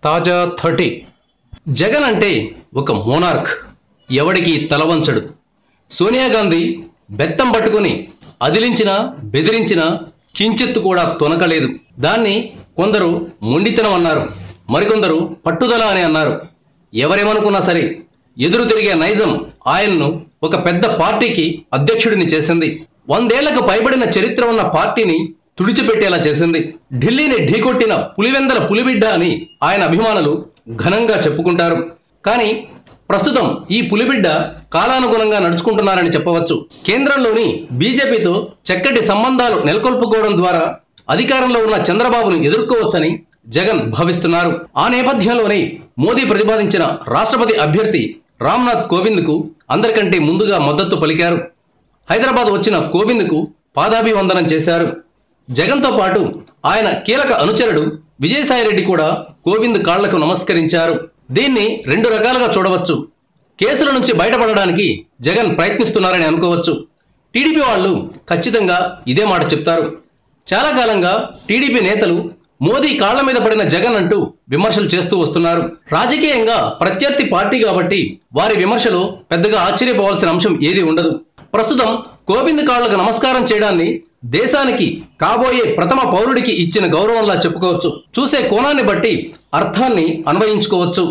తాజా 30 జగన్ అంటే ఒక మోనార్క్, ఎవడికి తలవంచడు. సోనియా గాంధీ బెత్తం పట్టుకొని అదిలించినా బెదిరించినా కించెత్తు కూడా తొనకలేదు. దాన్ని కొందరు మొండితనం అన్నారు, మరికొందరు పట్టుదల అని అన్నారు. ఎవరేమనుకున్నా సరే ఎదురు తిరిగే నైజం ఆయన్ను ఒక పెద్ద పార్టీకి అధ్యక్షుడిని చేసింది. 100 ఏళ్లకు పైబడిన చరిత్ర ఉన్న పార్టీని తుడిచిపెట్టేలా చేసింది. ఢిల్లీని ఢీకొట్టిన పులివెందల పులిబిడ్డ అని ఆయన అభిమానులు ఘనంగా చెప్పుకుంటారు. కానీ ప్రస్తుతం ఈ పులిబిడ్డ కాలానుగుణంగా నడుచుకుంటున్నారని చెప్పవచ్చు. కేంద్రంలోని బీజేపీతో చక్కటి సంబంధాలు నెలకొల్పుకోవడం ద్వారా అధికారంలో ఉన్న చంద్రబాబును ఎదుర్కోవచ్చని జగన్ భావిస్తున్నారు. ఆ నేపథ్యంలోనే మోదీ ప్రతిపాదించిన రాష్ట్రపతి అభ్యర్థి రామ్నాథ్ కోవింద్కు అందరికంటే ముందుగా మద్దతు పలికారు. హైదరాబాద్ వచ్చిన కోవింద్కు పాదాభివందనం చేశారు. జగన్తో పాటు ఆయన కీలక అనుచరుడు విజయసాయిరెడ్డి కూడా కోవింద్ కాళ్లకు నమస్కరించారు. దీన్ని 2 రకాలుగా చూడవచ్చు. కేసుల నుంచి బయటపడడానికి జగన్ ప్రయత్నిస్తున్నారని అనుకోవచ్చు. టీడీపీ వాళ్ళు ఖచ్చితంగా ఇదే మాట చెప్తారు. చాలా కాలంగా టీడీపీ నేతలు మోదీ కాళ్ల మీద పడిన జగన్ అంటూ విమర్శలు చేస్తూ వస్తున్నారు. రాజకీయంగా ప్రత్యర్థి పార్టీ కాబట్టి వారి విమర్శలో పెద్దగా ఆశ్చర్యపోవాల్సిన అంశం ఏది ఉండదు. ప్రస్తుతం కోవింద్ కాళ్లకు నమస్కారం చేయడాన్ని దేశానికి కాబోయే ప్రథమ పౌరుడికి ఇచ్చిన గౌరవంలా చెప్పుకోవచ్చు. చూసే కోణాన్ని బట్టి అర్థాన్ని అన్వయించుకోవచ్చు.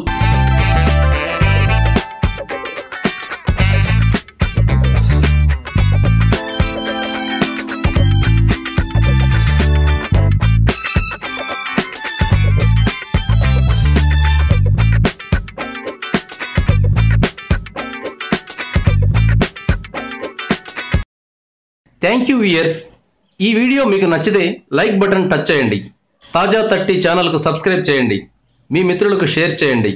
Thank you viewers. ఈ వీడియో మీకు నచ్చితే లైక్ బటన్ టచ్ చేయండి. తాజా 30 ఛానల్కు సబ్స్క్రైబ్ చేయండి. మీ మిత్రులకు షేర్ చేయండి.